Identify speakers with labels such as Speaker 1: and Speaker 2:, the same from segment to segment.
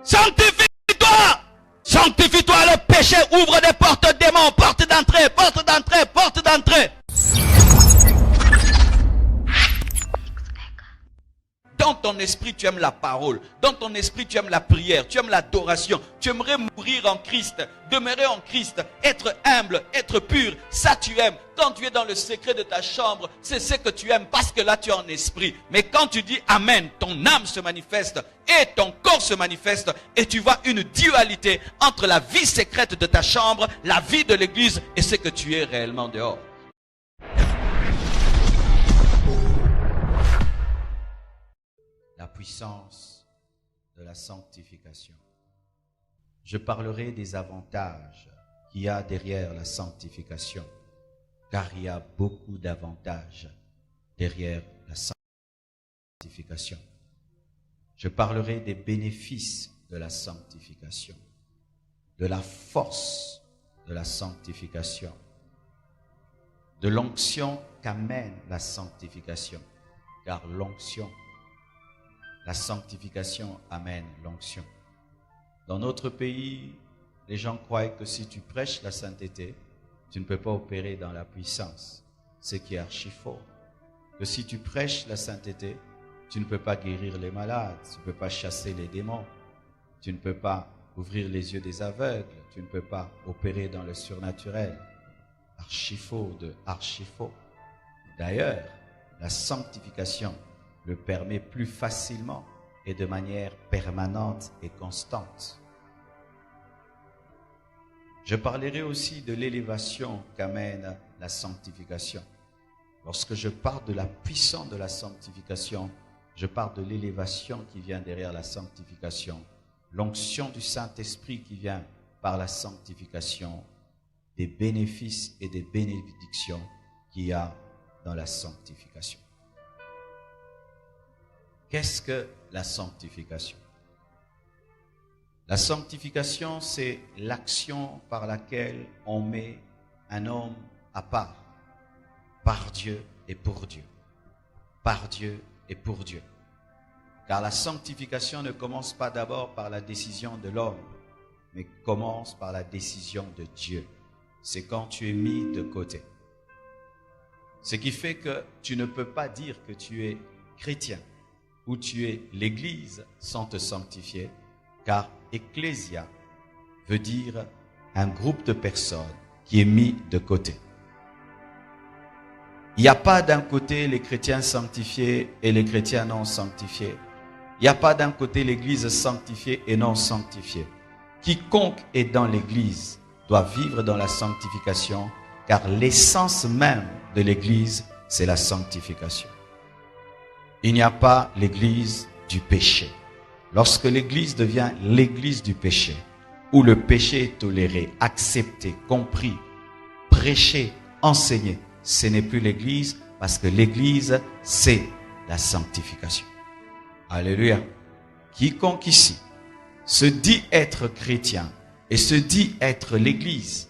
Speaker 1: Sanctifie-toi. Sanctifie-toi. Le péché ouvre des portes aux démons. Porte d'entrée, porte d'entrée, porte d'entrée. Dans ton esprit, tu aimes la parole. Dans ton esprit, tu aimes la prière. Tu aimes l'adoration. Tu aimerais mourir en Christ. Demeurer en Christ. Être humble. Être pur. Ça, tu aimes. Quand tu es dans le secret de ta chambre, c'est ce que tu aimes parce que là, tu es en esprit. Mais quand tu dis Amen, ton âme se manifeste et ton corps se manifeste et tu vois une dualité entre la vie secrète de ta chambre, la vie de l'église et ce que tu es réellement dehors. La puissance de la sanctification. Je parlerai des avantages qu'il y a derrière la sanctification, car il y a beaucoup d'avantages derrière la sanctification. Je parlerai des bénéfices de la sanctification, de la force de la sanctification, de l'onction qu'amène la sanctification, car la sanctification amène l'onction. Dans notre pays, les gens croient que si tu prêches la sainteté, tu ne peux pas opérer dans la puissance. Ce qui est archi faux. Que si tu prêches la sainteté, tu ne peux pas guérir les malades, tu ne peux pas chasser les démons, tu ne peux pas ouvrir les yeux des aveugles, tu ne peux pas opérer dans le surnaturel. Archi faux de archi faux. D'ailleurs, la sanctification le permet plus facilement et de manière permanente et constante. Je parlerai aussi de l'élévation qu'amène la sanctification. Lorsque je parle de la puissance de la sanctification, je parle de l'élévation qui vient derrière la sanctification, l'onction du Saint-Esprit qui vient par la sanctification, des bénéfices et des bénédictions qu'il y a dans la sanctification. Qu'est-ce que la sanctification? La sanctification, c'est l'action par laquelle on met un homme à part, par Dieu et pour Dieu. Par Dieu et pour Dieu. Car la sanctification ne commence pas d'abord par la décision de l'homme, mais commence par la décision de Dieu. C'est quand tu es mis de côté. Ce qui fait que tu ne peux pas dire que tu es chrétien ou tu es l'église sans te sanctifier, car ecclésia veut dire un groupe de personnes qui est mis de côté. Il n'y a pas d'un côté les chrétiens sanctifiés et les chrétiens non sanctifiés. Il n'y a pas d'un côté l'église sanctifiée et non sanctifiée. Quiconque est dans l'église doit vivre dans la sanctification, car l'essence même de l'église, c'est la sanctification. Il n'y a pas l'église du péché. Lorsque l'église devient l'église du péché, où le péché est toléré, accepté, compris, prêché, enseigné, ce n'est plus l'église, parce que l'église, c'est la sanctification. Alléluia. Quiconque ici se dit être chrétien et se dit être l'église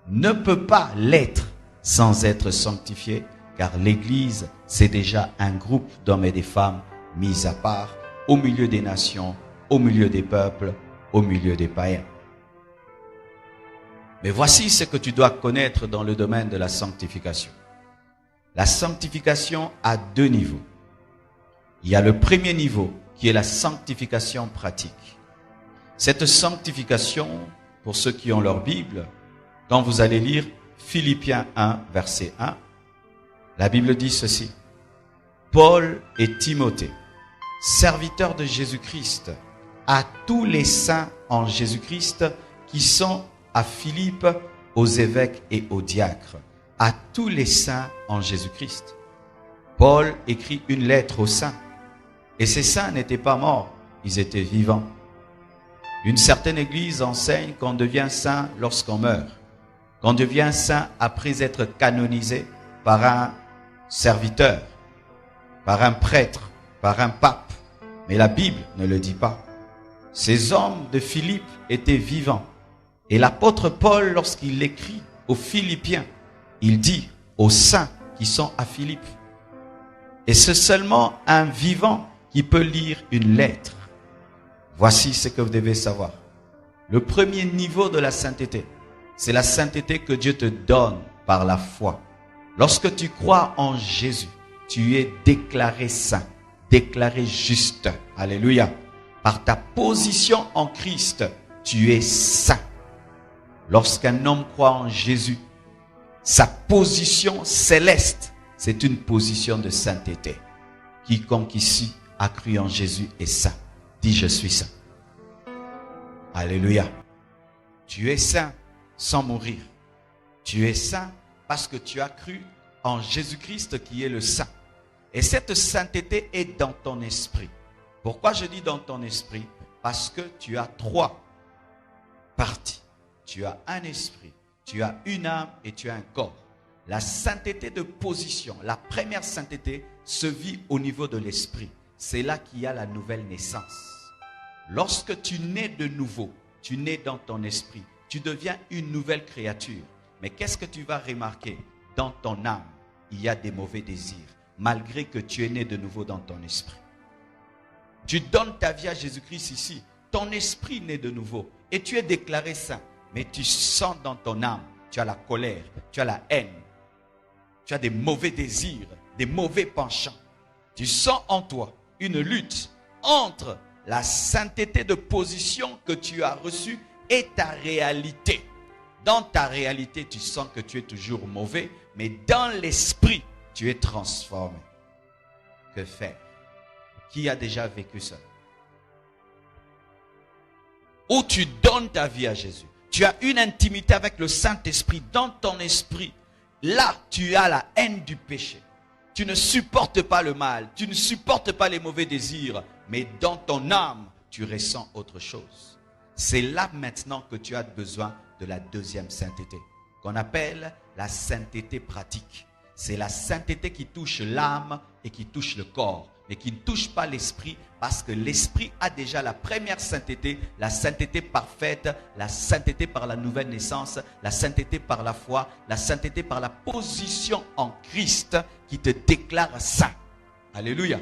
Speaker 1: ne peut pas l'être sans être sanctifié, car l'église, c'est déjà un groupe d'hommes et de femmes mis à part, au milieu des nations, au milieu des peuples, au milieu des païens. Mais voici ce que tu dois connaître dans le domaine de la sanctification. La sanctification a deux niveaux. Il y a le premier niveau qui est la sanctification pratique. Cette sanctification, pour ceux qui ont leur Bible, quand vous allez lire Philippiens 1, verset 1, la Bible dit ceci. Paul et Timothée, serviteurs de Jésus-Christ, à tous les saints en Jésus-Christ qui sont à Philippe, aux évêques et aux diacres, à tous les saints en Jésus-Christ. Paul écrit une lettre aux saints. Et ces saints n'étaient pas morts, ils étaient vivants. Une certaine église enseigne qu'on devient saint lorsqu'on meurt. Qu'on devient saint après être canonisé par un serviteur, par un prêtre, par un pape. Mais la Bible ne le dit pas. Ces hommes de Philippe étaient vivants. Et l'apôtre Paul, lorsqu'il écrit aux Philippiens, il dit aux saints qui sont à Philippe. Et c'est seulement un vivant qui peut lire une lettre. Voici ce que vous devez savoir. Le premier niveau de la sainteté, c'est la sainteté que Dieu te donne par la foi. Lorsque tu crois en Jésus, tu es déclaré saint, déclaré juste. Alléluia. Par ta position en Christ, tu es saint. Lorsqu'un homme croit en Jésus, sa position céleste, c'est une position de sainteté. Quiconque ici a cru en Jésus est saint. Dis, je suis saint. Alléluia. Tu es saint sans mourir. Tu es saint parce que tu as cru en Jésus-Christ qui est le saint. Et cette sainteté est dans ton esprit. Pourquoi je dis dans ton esprit? Parce que tu as trois parties. Tu as un esprit, tu as une âme et tu as un corps. La sainteté de position, la première sainteté se vit au niveau de l'esprit. C'est là qu'il y a la nouvelle naissance. Lorsque tu nais de nouveau, tu nais dans ton esprit, tu deviens une nouvelle créature. Mais qu'est-ce que tu vas remarquer? Dans ton âme, il y a des mauvais désirs, malgré que tu es né de nouveau dans ton esprit. Tu donnes ta vie à Jésus-Christ ici, ton esprit naît de nouveau et tu es déclaré saint. Mais tu sens dans ton âme, tu as la colère, tu as la haine, tu as des mauvais désirs, des mauvais penchants. Tu sens en toi une lutte entre la sainteté de position que tu as reçue et ta réalité. Dans ta réalité, tu sens que tu es toujours mauvais, mais dans l'esprit, tu es transformé. Que faire? Qui a déjà vécu ça? Où tu donnes ta vie à Jésus. Tu as une intimité avec le Saint-Esprit dans ton esprit. Là, tu as la haine du péché. Tu ne supportes pas le mal. Tu ne supportes pas les mauvais désirs. Mais dans ton âme, tu ressens autre chose. C'est là maintenant que tu as besoin de la deuxième sainteté, qu'on appelle la sainteté pratique. C'est la sainteté qui touche l'âme et qui touche le corps, mais qui ne touche pas l'esprit, parce que l'esprit a déjà la première sainteté, la sainteté parfaite, la sainteté par la nouvelle naissance, la sainteté par la foi, la sainteté par la position en Christ qui te déclare saint. Alléluia.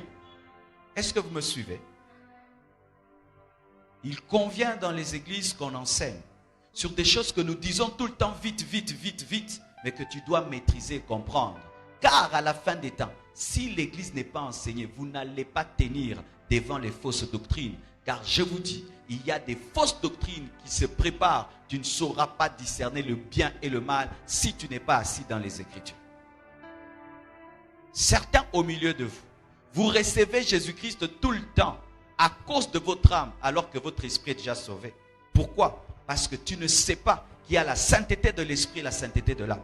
Speaker 1: Est-ce que vous me suivez? Il convient dans les églises qu'on enseigne sur des choses que nous disons tout le temps vite, vite, vite, vite, mais que tu dois maîtriser et comprendre. Car à la fin des temps, si l'église n'est pas enseignée, vous n'allez pas tenir devant les fausses doctrines. Car je vous dis, il y a des fausses doctrines qui se préparent. Tu ne sauras pas discerner le bien et le mal si tu n'es pas assis dans les Écritures. Certains au milieu de vous, vous recevez Jésus-Christ tout le temps à cause de votre âme, alors que votre esprit est déjà sauvé. Pourquoi? Parce que tu ne sais pas qu'il y a la sainteté de l'esprit et la sainteté de l'âme.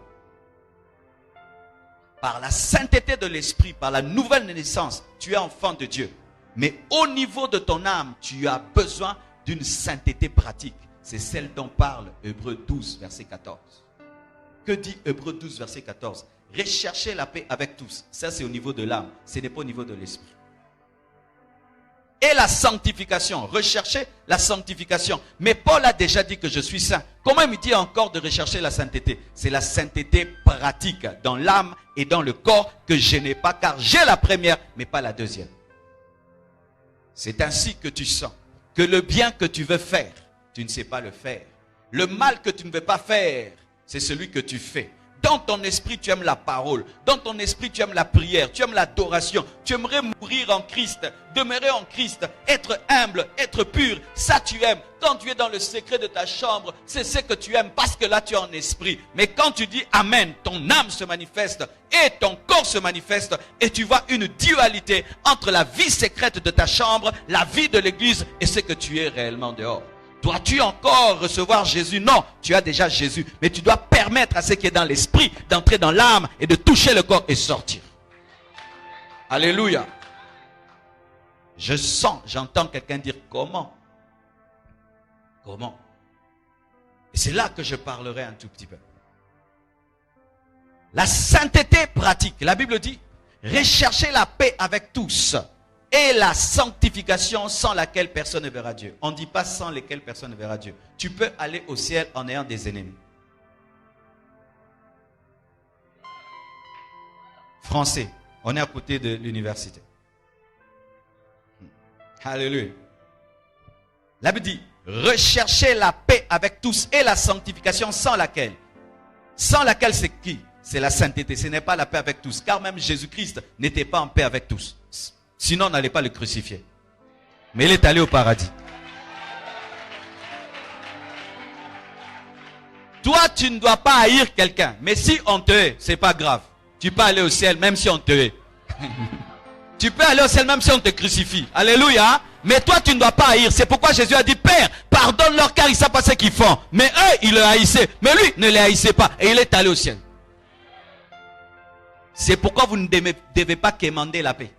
Speaker 1: Par la sainteté de l'esprit, par la nouvelle naissance, tu es enfant de Dieu. Mais au niveau de ton âme, tu as besoin d'une sainteté pratique. C'est celle dont parle Hébreux 12, verset 14. Que dit Hébreux 12, verset 14? Recherchez la paix avec tous. Ça, c'est au niveau de l'âme. Ce n'est pas au niveau de l'esprit. Et la sanctification. Recherchez la sanctification. Mais Paul a déjà dit que je suis saint. Comment il me dit encore de rechercher la sainteté? C'est la sainteté pratique dans l'âme et dans le corps que je n'ai pas, car j'ai la première, mais pas la deuxième. C'est ainsi que tu sens que le bien que tu veux faire, tu ne sais pas le faire. Le mal que tu ne veux pas faire, c'est celui que tu fais. Dans ton esprit, tu aimes la parole. Dans ton esprit, tu aimes la prière. Tu aimes l'adoration. Tu aimerais mourir en Christ, demeurer en Christ, être humble, être pur. Ça, tu aimes. Quand tu es dans le secret de ta chambre, c'est ce que tu aimes parce que là, tu es en esprit. Mais quand tu dis Amen, ton âme se manifeste et ton corps se manifeste et tu vois une dualité entre la vie secrète de ta chambre, la vie de l'église et ce que tu es réellement dehors. Dois-tu encore recevoir Jésus? Non, tu as déjà Jésus. Mais tu dois permettre à ce qui est dans l'esprit d'entrer dans l'âme et de toucher le corps et sortir. Alléluia. Je sens, j'entends quelqu'un dire comment? Comment? Et c'est là que je parlerai un tout petit peu. La sainteté pratique. La Bible dit, recherchez la paix avec tous. Et la sanctification sans laquelle personne ne verra Dieu. On ne dit pas sans lesquelles personne ne verra Dieu. Tu peux aller au ciel en ayant des ennemis. Français, on est à côté de l'université. Alléluia. La Bible dit, recherchez la paix avec tous et la sanctification sans laquelle c'est qui? C'est la sainteté. Ce n'est pas la paix avec tous. Car même Jésus-Christ n'était pas en paix avec tous. Sinon, on n'allait pas le crucifier. Mais il est allé au paradis. Toi, tu ne dois pas haïr quelqu'un. Mais si on te hait, c'est pas grave. Tu peux aller au ciel même si on te hait. Tu peux aller au ciel même si on te crucifie. Alléluia. Mais toi, tu ne dois pas haïr. C'est pourquoi Jésus a dit, Père, pardonne-leur car ils ne savent pas ce qu'ils font. Mais eux, ils le haïssaient. Mais lui, ne les haïssait pas. Et il est allé au ciel. C'est pourquoi vous ne devez pas quémander la paix.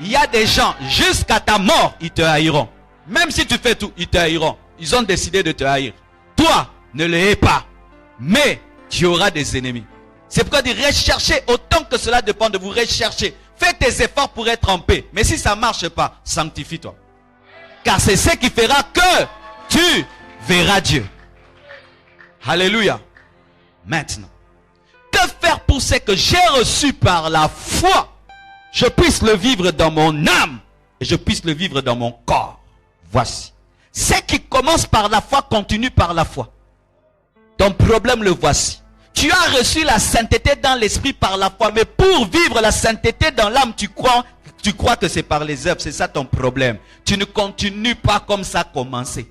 Speaker 1: Il y a des gens, jusqu'à ta mort, ils te haïront. Même si tu fais tout, ils te haïront. Ils ont décidé de te haïr. Toi, ne les hais pas. Mais tu auras des ennemis. C'est pourquoi il dit, recherchez autant que cela dépend de vous. Recherchez. Fais tes efforts pour être en paix. Mais si ça ne marche pas, sanctifie-toi. Car c'est ce qui fera que tu verras Dieu. Alléluia. Maintenant, que faire pour ce que j'ai reçu par la foi? Je puisse le vivre dans mon âme et je puisse le vivre dans mon corps. Voici. Ce qui commence par la foi continue par la foi. Ton problème, le voici. Tu as reçu la sainteté dans l'esprit par la foi, mais pour vivre la sainteté dans l'âme, tu crois que c'est par les œuvres. C'est ça ton problème. Tu ne continues pas comme ça a commencé.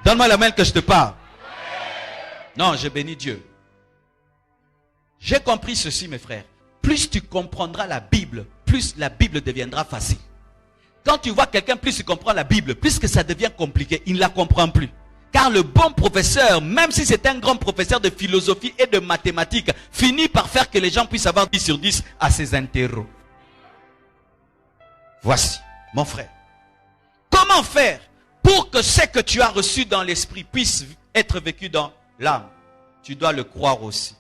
Speaker 1: Donne-moi la main que je te parle. Non, je bénis Dieu. J'ai compris ceci, mes frères. Plus tu comprendras la Bible, plus la Bible deviendra facile. Quand tu vois quelqu'un, plus il comprend la Bible, plus que ça devient compliqué, il ne la comprend plus. Car le bon professeur, même si c'est un grand professeur de philosophie et de mathématiques, finit par faire que les gens puissent avoir 10 sur 10 à ses interros. Voici, mon frère. Comment faire pour que ce que tu as reçu dans l'esprit puisse être vécu dans l'âme? Tu dois le croire aussi.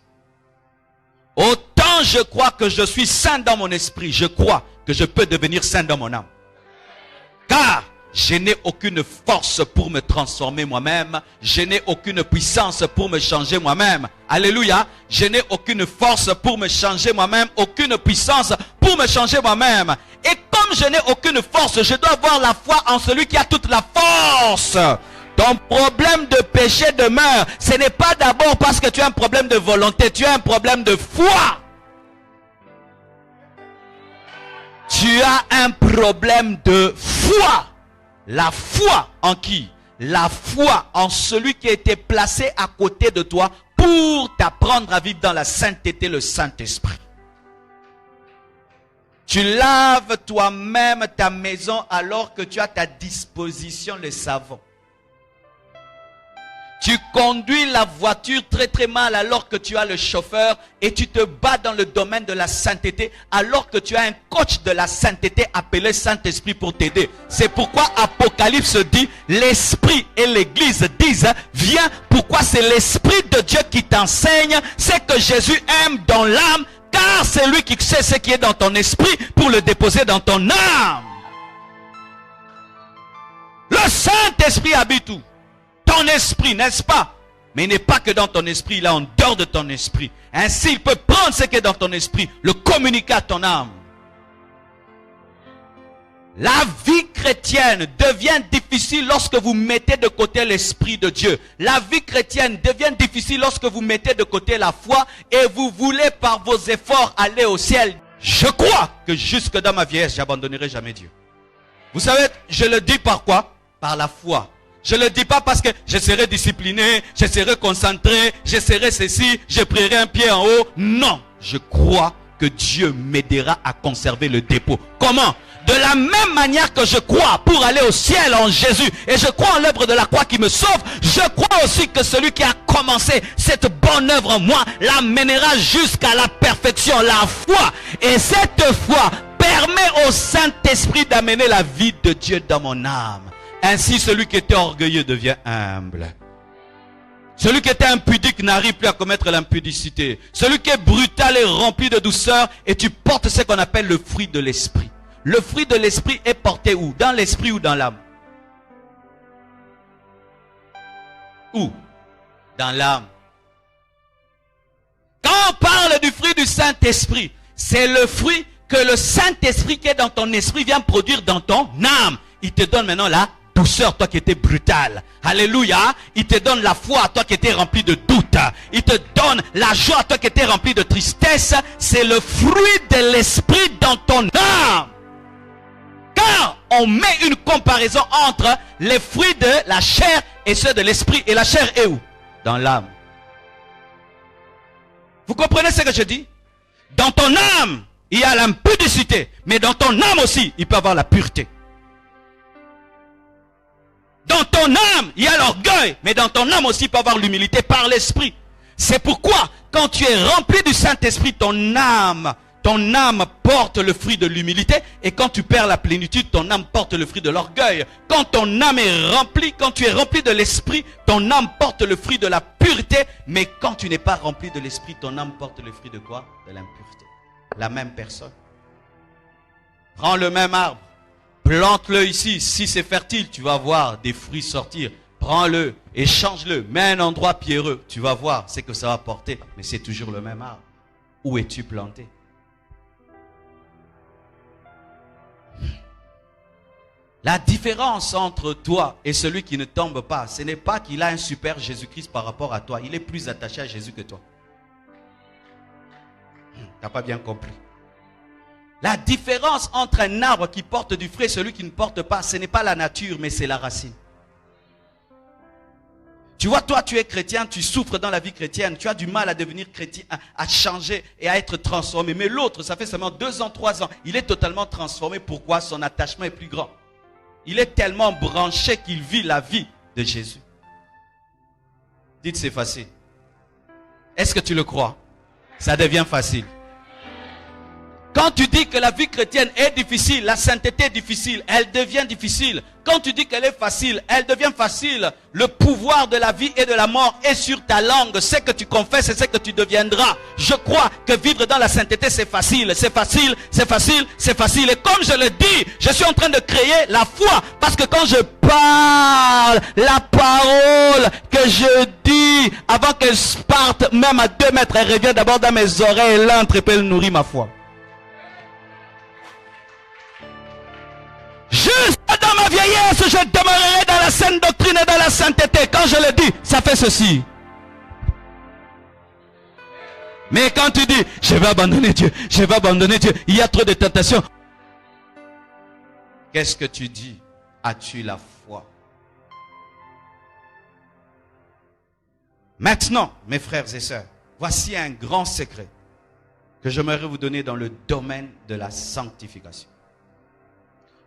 Speaker 1: Autant je crois que je suis saint dans mon esprit, je crois que je peux devenir saint dans mon âme. Car je n'ai aucune force pour me transformer moi-même. Je n'ai aucune puissance pour me changer moi-même. Alléluia. Je n'ai aucune force pour me changer moi-même. Aucune puissance pour me changer moi-même. Et comme je n'ai aucune force, je dois avoir la foi en celui qui a toute la force. Ton problème de péché demeure. Ce n'est pas d'abord parce que tu as un problème de volonté. Tu as un problème de foi. Tu as un problème de foi. La foi en qui? La foi en celui qui a été placé à côté de toi pour t'apprendre à vivre dans la sainteté, le Saint-Esprit. Tu laves toi-même ta maison alors que tu as à ta disposition le savon. Tu conduis la voiture très très mal alors que tu as le chauffeur et tu te bats dans le domaine de la sainteté alors que tu as un coach de la sainteté appelé Saint-Esprit pour t'aider. C'est pourquoi Apocalypse dit, l'Esprit et l'Église disent, viens, pourquoi c'est l'Esprit de Dieu qui t'enseigne ce que Jésus aime dans l'âme, car c'est lui qui sait ce qui est dans ton esprit pour le déposer dans ton âme. Le Saint-Esprit habite où? Ton esprit, n'est-ce pas? Mais il n'est pas que dans ton esprit, il est en dehors de ton esprit. Ainsi, il peut prendre ce qui est dans ton esprit, le communiquer à ton âme. La vie chrétienne devient difficile lorsque vous mettez de côté l'Esprit de Dieu. La vie chrétienne devient difficile lorsque vous mettez de côté la foi et vous voulez par vos efforts aller au ciel. Je crois que jusque dans ma vieillesse, j'abandonnerai jamais Dieu. Vous savez, je le dis par quoi? Par la foi. Je ne le dis pas parce que je serai discipliné, je serai concentré, je serai ceci, je prierai un pied en haut. Non, je crois que Dieu m'aidera à conserver le dépôt. Comment? De la même manière que je crois pour aller au ciel en Jésus et je crois en l'œuvre de la croix qui me sauve, je crois aussi que celui qui a commencé cette bonne œuvre en moi l'amènera jusqu'à la perfection, la foi. Et cette foi permet au Saint-Esprit d'amener la vie de Dieu dans mon âme. Ainsi, celui qui était orgueilleux devient humble. Celui qui était impudique n'arrive plus à commettre l'impudicité. Celui qui est brutal est rempli de douceur et tu portes ce qu'on appelle le fruit de l'esprit. Le fruit de l'esprit est porté où? Dans l'esprit ou dans l'âme? Où? Dans l'âme. Quand on parle du fruit du Saint-Esprit, c'est le fruit que le Saint-Esprit qui est dans ton esprit vient produire dans ton âme. Il te donne maintenant la douceur, toi qui étais brutal. Alléluia. Il te donne la foi, toi qui étais rempli de doute. Il te donne la joie, toi qui étais rempli de tristesse. C'est le fruit de l'esprit dans ton âme. Car on met une comparaison entre les fruits de la chair et ceux de l'esprit. Et la chair est où? Dans l'âme. Vous comprenez ce que je dis? Dans ton âme, il y a l'impudicité. Mais dans ton âme aussi, il peut y avoir la pureté. Dans ton âme, il y a l'orgueil. Mais dans ton âme aussi, il peut y avoir l'humilité par l'esprit. C'est pourquoi, quand tu es rempli du Saint-Esprit, ton âme porte le fruit de l'humilité. Et quand tu perds la plénitude, ton âme porte le fruit de l'orgueil. Quand ton âme est remplie, quand tu es rempli de l'esprit, ton âme porte le fruit de la pureté. Mais quand tu n'es pas rempli de l'esprit, ton âme porte le fruit de quoi? De l'impureté. La même personne. Prends le même arbre. Plante-le ici. Si c'est fertile, tu vas voir des fruits sortir. Prends-le, échange-le. Mets un endroit pierreux. Tu vas voir ce que ça va porter. Mais c'est toujours le même arbre. Où es-tu planté? La différence entre toi et celui qui ne tombe pas, ce n'est pas qu'il a un super Jésus-Christ par rapport à toi. Il est plus attaché à Jésus que toi. Tu n'as pas bien compris. La différence entre un arbre qui porte du fruit et celui qui ne porte pas, ce n'est pas la nature, mais c'est la racine. Tu vois, toi, tu es chrétien, tu souffres dans la vie chrétienne, tu as du mal à devenir chrétien, à changer et à être transformé. Mais l'autre, ça fait seulement 2 ans, 3 ans, il est totalement transformé. Pourquoi? Son attachement est plus grand. Il est tellement branché qu'il vit la vie de Jésus. Dites, c'est facile. Est-ce que tu le crois? Ça devient facile. Quand tu dis que la vie chrétienne est difficile, la sainteté est difficile, elle devient difficile. Quand tu dis qu'elle est facile, elle devient facile. Le pouvoir de la vie et de la mort est sur ta langue. Ce que tu confesses, c'est ce que tu deviendras. Je crois que vivre dans la sainteté, c'est facile. C'est facile, c'est facile, c'est facile. Et comme je le dis, je suis en train de créer la foi. Parce que quand je parle, la parole que je dis, avant qu'elle parte, même à 2 mètres, elle revient d'abord dans mes oreilles, elle entre et puis elle nourrit ma foi. Juste dans ma vieillesse, je demeurerai dans la saine doctrine et dans la sainteté. Quand je le dis, ça fait ceci. Mais quand tu dis, je vais abandonner Dieu, je vais abandonner Dieu, il y a trop de tentations. Qu'est-ce que tu dis? As-tu la foi? Maintenant, mes frères et sœurs, voici un grand secret que j'aimerais vous donner dans le domaine de la sanctification.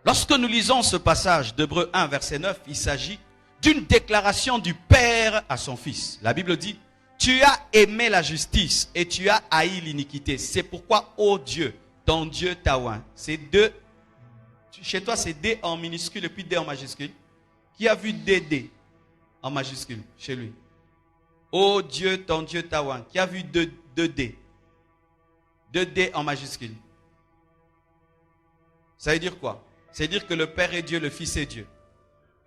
Speaker 1: Lorsque nous lisons ce passage d'Hébreux 1, verset 9, il s'agit d'une déclaration du Père à son Fils. La Bible dit, tu as aimé la justice et tu as haï l'iniquité. C'est pourquoi, ô Dieu, ton Dieu t'a oint. C'est deux, chez toi c'est D en minuscule et puis D en majuscule. Qui a vu DD en majuscule chez lui? Ô Dieu, ton Dieu t'a oint. Qui a vu 2D? 2D en majuscule. Ça veut dire quoi? C'est-à-dire que le Père est Dieu, le Fils est Dieu.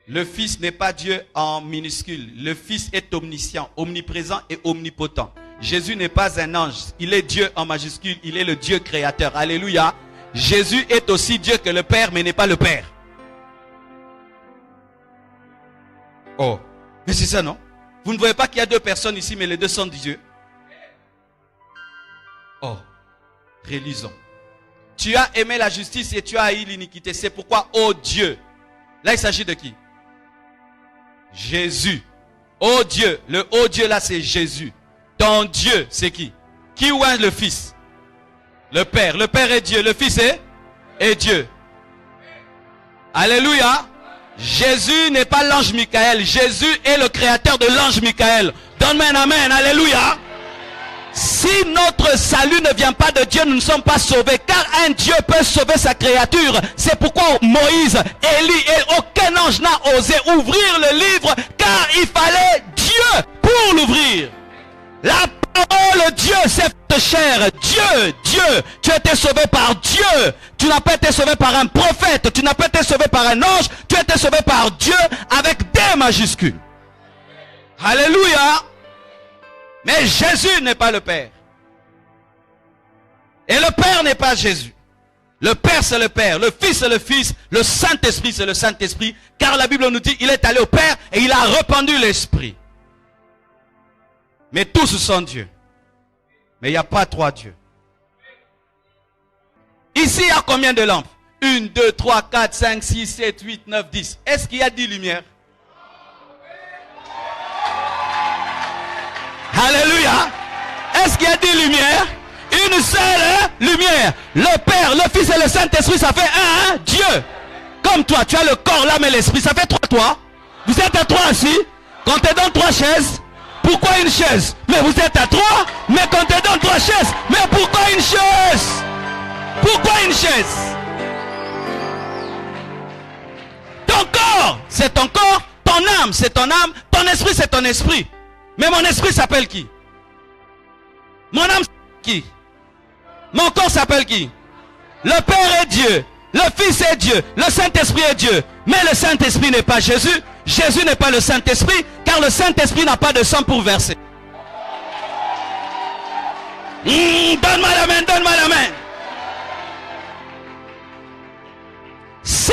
Speaker 1: Le Fils n'est pas Dieu en minuscule. Le Fils est omniscient, omniprésent et omnipotent. Jésus n'est pas un ange. Il est Dieu en majuscule. Il est le Dieu créateur. Alléluia. Jésus est aussi Dieu que le Père, mais n'est pas le Père. Oh, mais c'est ça, non? Vous ne voyez pas qu'il y a 2 personnes ici, mais les 2 sont Dieu. Oh, relisons. Tu as aimé la justice et tu as haï l'iniquité. C'est pourquoi, ô Dieu. Là, il s'agit de qui? Jésus. Ô Dieu. Le ô Dieu, là, c'est Jésus. Ton Dieu, c'est qui? Qui oint le Fils? Le Père. Le Père est Dieu. Le Fils est Dieu. Alléluia. Jésus n'est pas l'ange Michael. Jésus est le créateur de l'ange Michael. Donne-moi un amen. Alléluia. Si notre salut ne vient pas de Dieu, nous ne sommes pas sauvés. Car un Dieu peut sauver sa créature. C'est pourquoi Moïse, Élie et aucun ange n'a osé ouvrir le livre. Car il fallait Dieu pour l'ouvrir. La parole Dieu s'est faite chair. Dieu. Tu as été sauvé par Dieu. Tu n'as pas été sauvé par un prophète. Tu n'as pas été sauvé par un ange. Tu as été sauvé par Dieu avec des majuscules. Alléluia. Mais Jésus n'est pas le Père. Et le Père n'est pas Jésus. Le Père, c'est le Père. Le Fils, c'est le Fils. Le Saint-Esprit, c'est le Saint-Esprit. Car la Bible nous dit, il est allé au Père et il a répandu l'Esprit. Mais tous sont Dieu. Mais il n'y a pas trois dieux. Ici, il y a combien de lampes? 1, 2, 3, 4, 5, 6, 7, 8, 9, 10. Est-ce qu'il y a 10 lumières? Alléluia. Est-ce qu'il y a 10 lumières? Une seule lumière. Le Père, le Fils et le Saint-Esprit, ça fait un Dieu. Comme toi, tu as le corps, l'âme et l'esprit. Ça fait 3 toi. Vous êtes à 3 assis. Quand tu es dans 3 chaises, pourquoi une chaise? Mais vous êtes à 3. Mais quand tu es dans 3 chaises, mais pourquoi une chaise? Pourquoi une chaise? Ton corps, c'est ton corps. Ton âme, c'est ton âme. Ton esprit, c'est ton esprit. Mais mon esprit s'appelle qui? Mon âme, qui? Mon corps s'appelle qui? Le Père est Dieu. Le Fils est Dieu. Le Saint-Esprit est Dieu. Mais le Saint-Esprit n'est pas Jésus. Jésus n'est pas le Saint-Esprit. Car le Saint-Esprit n'a pas de sang pour verser. Donne-moi la main, donne-moi la main. Si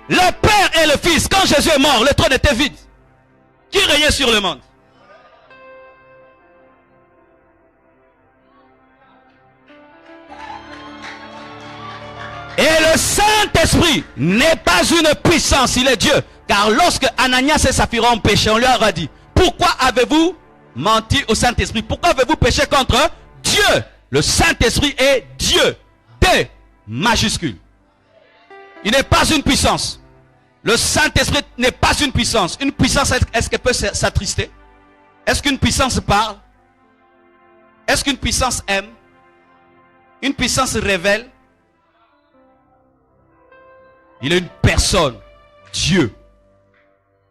Speaker 1: le Père et le Fils, quand Jésus est mort, le trône était vide. Qui régnait sur le monde? Et le Saint-Esprit n'est pas une puissance, il est Dieu. Car lorsque Ananias et Saphira ont péché, on leur a dit, pourquoi avez-vous menti au Saint-Esprit? Pourquoi avez-vous péché contre Dieu? Le Saint-Esprit est Dieu. D majuscule. Il n'est pas une puissance. Le Saint-Esprit n'est pas une puissance. Une puissance, est-ce qu'elle peut s'attrister? Est-ce qu'une puissance parle? Est-ce qu'une puissance aime? Une puissance révèle? Il est une personne, Dieu.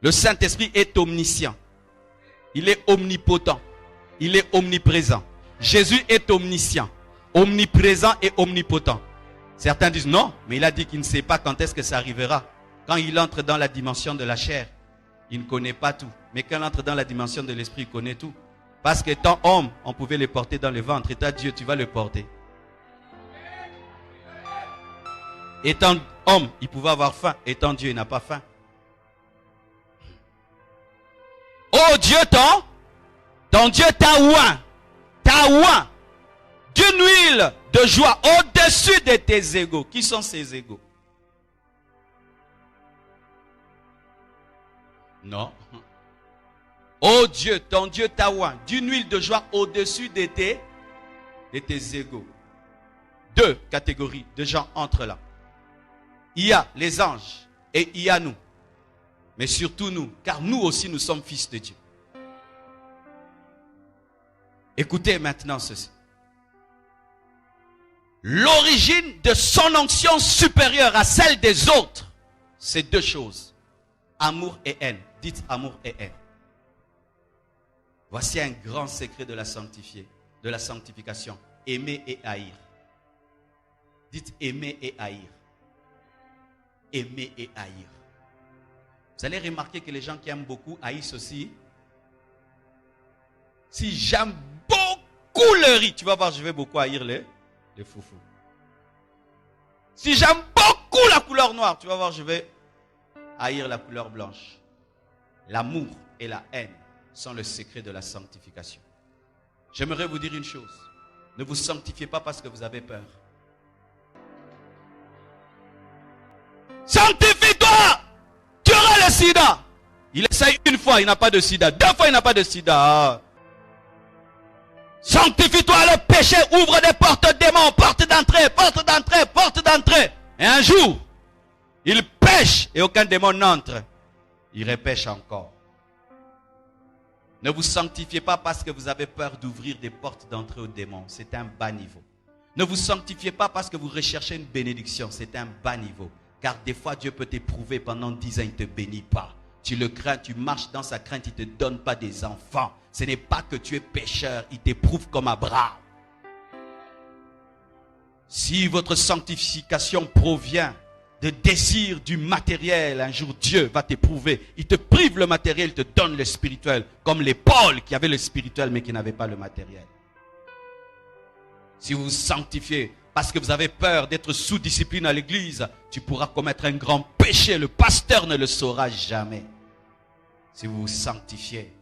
Speaker 1: Le Saint-Esprit est omniscient. Il est omnipotent. Il est omniprésent. Jésus est omniscient, omniprésent et omnipotent. Certains disent non, mais il a dit qu'il ne sait pas quand est-ce que ça arrivera. Quand il entre dans la dimension de la chair, il ne connaît pas tout. Mais quand il entre dans la dimension de l'esprit, il connaît tout. Parce qu'étant homme, on pouvait le porter dans le ventre. Étant Dieu, tu vas le porter. Étant homme, il pouvait avoir faim. Étant Dieu, il n'a pas faim. Oh Dieu, ton Dieu t'a oint. T'a oint d'une huile de joie au-dessus de tes égaux. Qui sont ces égaux? Non. Oh Dieu, ton Dieu t'a oint d'une huile de joie au-dessus de tes égaux. 2 catégories de gens entrent là. Il y a les anges et il y a nous. Mais surtout nous, car nous aussi nous sommes fils de Dieu. Écoutez maintenant ceci. L'origine de son onction supérieure à celle des autres, c'est 2 choses. Amour et haine. Dites amour et haine. Voici un grand secret de la sanctification. Aimer et haïr. Dites aimer et haïr. Aimer et haïr. Vous allez remarquer que les gens qui aiment beaucoup haïssent aussi. Si j'aime beaucoup le riz, tu vas voir, je vais beaucoup haïr les foufous. Si j'aime beaucoup la couleur noire, tu vas voir, je vais haïr la couleur blanche. L'amour et la haine sont le secret de la sanctification. J'aimerais vous dire une chose. Ne vous sanctifiez pas parce que vous avez peur. Sanctifie-toi! Tu auras le sida. Il essaye une fois, il n'a pas de sida. 2 fois, il n'a pas de sida. Sanctifie-toi, le péché ouvre des portes démons, porte d'entrée, porte d'entrée, porte d'entrée. Et un jour, il pêche et aucun démon n'entre. Il repêche encore. Ne vous sanctifiez pas parce que vous avez peur d'ouvrir des portes d'entrée aux démons. C'est un bas niveau. Ne vous sanctifiez pas parce que vous recherchez une bénédiction. C'est un bas niveau. Car des fois, Dieu peut t'éprouver pendant 10 ans, il ne te bénit pas. Tu le crains, tu marches dans sa crainte, il ne te donne pas des enfants. Ce n'est pas que tu es pécheur, il t'éprouve comme Abraham. Si votre sanctification provient de désir du matériel, un jour Dieu va t'éprouver. Il te prive le matériel, il te donne le spirituel. Comme les Paul qui avaient le spirituel mais qui n'avaient pas le matériel. Si vous vous sanctifiez parce que vous avez peur d'être sous discipline à l'église, tu pourras commettre un grand péché. Le pasteur ne le saura jamais. Si vous vous sanctifiez,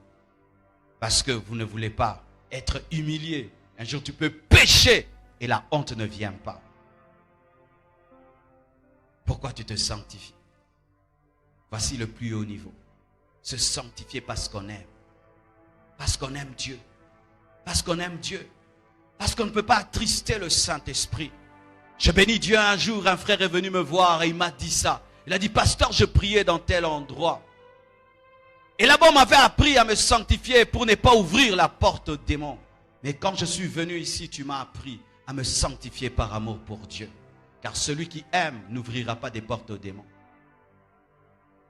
Speaker 1: parce que vous ne voulez pas être humilié, un jour tu peux pécher et la honte ne vient pas. Pourquoi tu te sanctifies? Voici le plus haut niveau. Se sanctifier parce qu'on aime. Parce qu'on aime Dieu. Parce qu'on aime Dieu. Parce qu'on ne peut pas attrister le Saint-Esprit. Je bénis Dieu. Un jour, un frère est venu me voir et il m'a dit ça. Il a dit, pasteur, je priais dans tel endroit. Et là-bas, on m'avait appris à me sanctifier pour ne pas ouvrir la porte aux démons. Mais quand je suis venu ici, tu m'as appris à me sanctifier par amour pour Dieu. Car celui qui aime n'ouvrira pas des portes aux démons.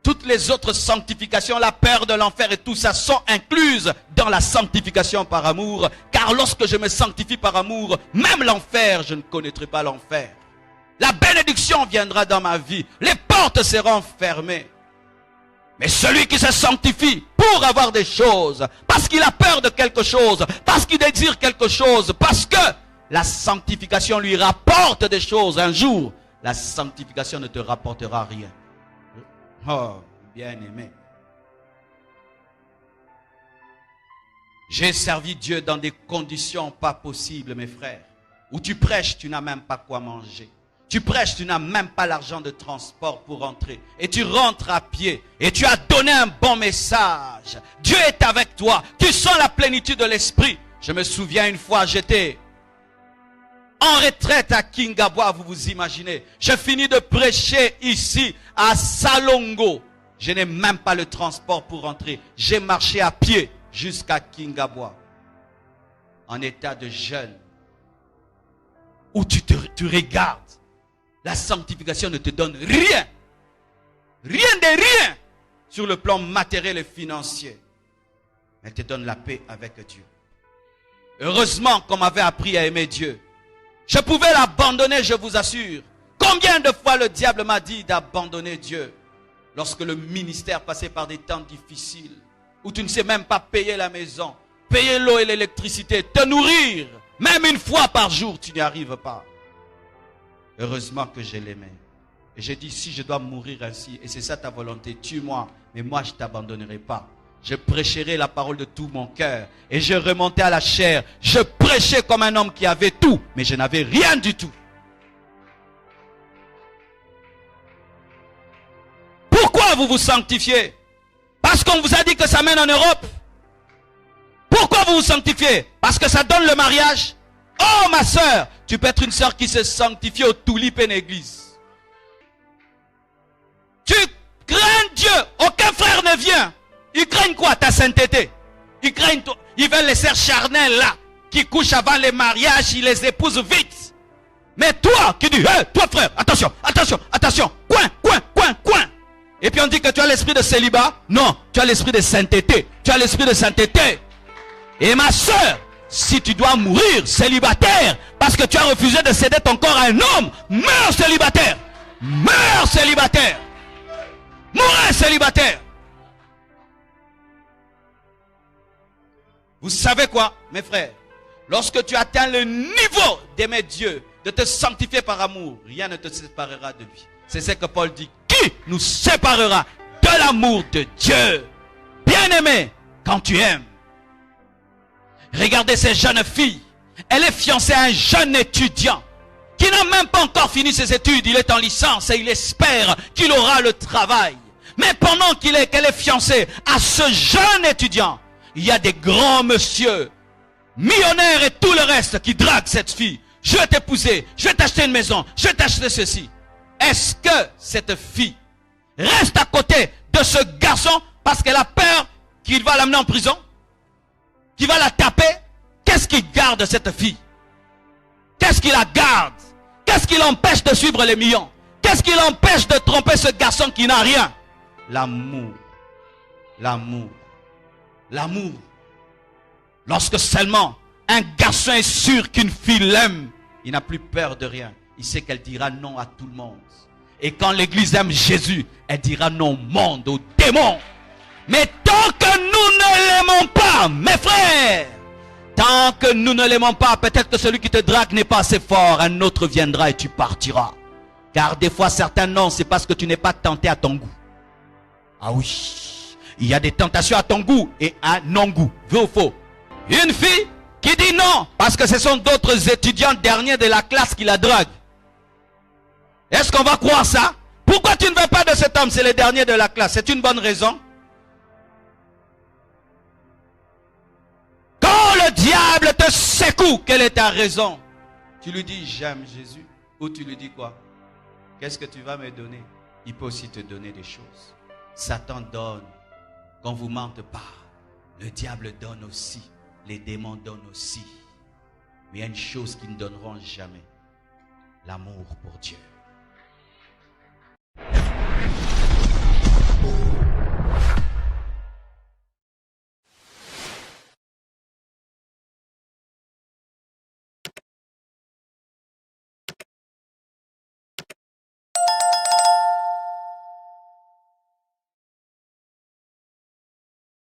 Speaker 1: Toutes les autres sanctifications, la peur de l'enfer et tout ça sont incluses dans la sanctification par amour. Car lorsque je me sanctifie par amour, même l'enfer, je ne connaîtrai pas l'enfer. La bénédiction viendra dans ma vie. Les portes seront fermées. Mais celui qui se sanctifie pour avoir des choses, parce qu'il a peur de quelque chose, parce qu'il désire quelque chose, parce que la sanctification lui rapporte des choses, un jour, la sanctification ne te rapportera rien. Oh, bien-aimé. J'ai servi Dieu dans des conditions pas possibles, mes frères. Où tu prêches, tu n'as même pas quoi manger. Tu prêches, tu n'as même pas l'argent de transport pour rentrer. Et tu rentres à pied. Et tu as donné un bon message. Dieu est avec toi. Tu sens la plénitude de l'esprit. Je me souviens une fois, j'étais en retraite à Kingabwa, vous vous imaginez. Je finis de prêcher ici à Salongo. Je n'ai même pas le transport pour rentrer. J'ai marché à pied jusqu'à Kingabwa. En état de jeûne. Où tu regardes. La sanctification ne te donne rien. Rien de rien. Sur le plan matériel et financier. Elle te donne la paix avec Dieu. Heureusement qu'on m'avait appris à aimer Dieu. Je pouvais l'abandonner, je vous assure. Combien de fois le diable m'a dit d'abandonner Dieu? Lorsque le ministère passait par des temps difficiles, où tu ne sais même pas payer la maison, payer l'eau et l'électricité, te nourrir, même une fois par jour, tu n'y arrives pas. Heureusement que je l'aimais. Et j'ai dit, si je dois mourir ainsi, et c'est ça ta volonté, tue-moi, mais moi je ne t'abandonnerai pas. Je prêcherai la parole de tout mon cœur. Et je remontais à la chair. Je prêchais comme un homme qui avait tout. Mais je n'avais rien du tout. Pourquoi vous vous sanctifiez? Parce qu'on vous a dit que ça mène en Europe. Pourquoi vous vous sanctifiez? Parce que ça donne le mariage. Oh ma soeur, tu peux être une soeur qui se sanctifie au Tulipe en église. Tu crains Dieu. Aucun frère ne vient. Ils craignent quoi? Ta sainteté. Ils craignent toi. Ils veulent les sœurs charnelles là, qui couchent avant les mariages, ils les épousent vite. Mais toi, qui dis, hey, toi frère, attention, attention, attention, coin, coin, coin, coin. Et puis on dit que tu as l'esprit de célibat. Non, tu as l'esprit de sainteté. Tu as l'esprit de sainteté. Et ma soeur, si tu dois mourir célibataire, parce que tu as refusé de céder ton corps à un homme, meurs célibataire. Meurs célibataire. Mourez célibataire. Vous savez quoi, mes frères? Lorsque tu atteins le niveau d'aimer Dieu, de te sanctifier par amour, rien ne te séparera de lui. C'est ce que Paul dit. Qui nous séparera de l'amour de Dieu? Bien-aimé, quand tu aimes. Regardez ces jeunes filles. Elle est fiancée à un jeune étudiant qui n'a même pas encore fini ses études. Il est en licence et il espère qu'il aura le travail. Mais pendant qu'elle est fiancée à ce jeune étudiant, il y a des grands messieurs, millionnaires et tout le reste qui draguent cette fille. Je vais t'épouser, je vais t'acheter une maison, je vais t'acheter ceci. Est-ce que cette fille reste à côté de ce garçon parce qu'elle a peur qu'il va l'amener en prison? Qu'il va la taper? Qu'est-ce qui garde cette fille? Qu'est-ce qui la garde? Qu'est-ce qui l'empêche de suivre les millions? Qu'est-ce qui l'empêche de tromper ce garçon qui n'a rien? L'amour. L'amour. L'amour. Lorsque seulement un garçon est sûr qu'une fille l'aime, il n'a plus peur de rien. Il sait qu'elle dira non à tout le monde. Et quand l'église aime Jésus, elle dira non au monde, aux démons. Mais tant que nous ne l'aimons pas, mes frères, Tant que nous ne l'aimons pas, peut-être que celui qui te drague n'est pas assez fort. Un autre viendra et tu partiras. Car des fois, certains non, c'est parce que tu n'es pas tenté à ton goût. Ah oui, il y a des tentations à ton goût et à non-goût. Vrai ou faux? Une fille qui dit non, parce que ce sont d'autres étudiants derniers de la classe qui la draguent. Est-ce qu'on va croire ça? Pourquoi tu ne veux pas de cet homme? C'est le dernier de la classe. C'est une bonne raison. Quand le diable te secoue, quelle est ta raison? Tu lui dis j'aime Jésus. Ou tu lui dis quoi? Qu'est-ce que tu vas me donner? Il peut aussi te donner des choses. Satan donne. Qu'on ne vous mente pas. Le diable donne aussi. Les démons donnent aussi. Mais il y a une chose qu'ils ne donneront jamais. L'amour pour Dieu.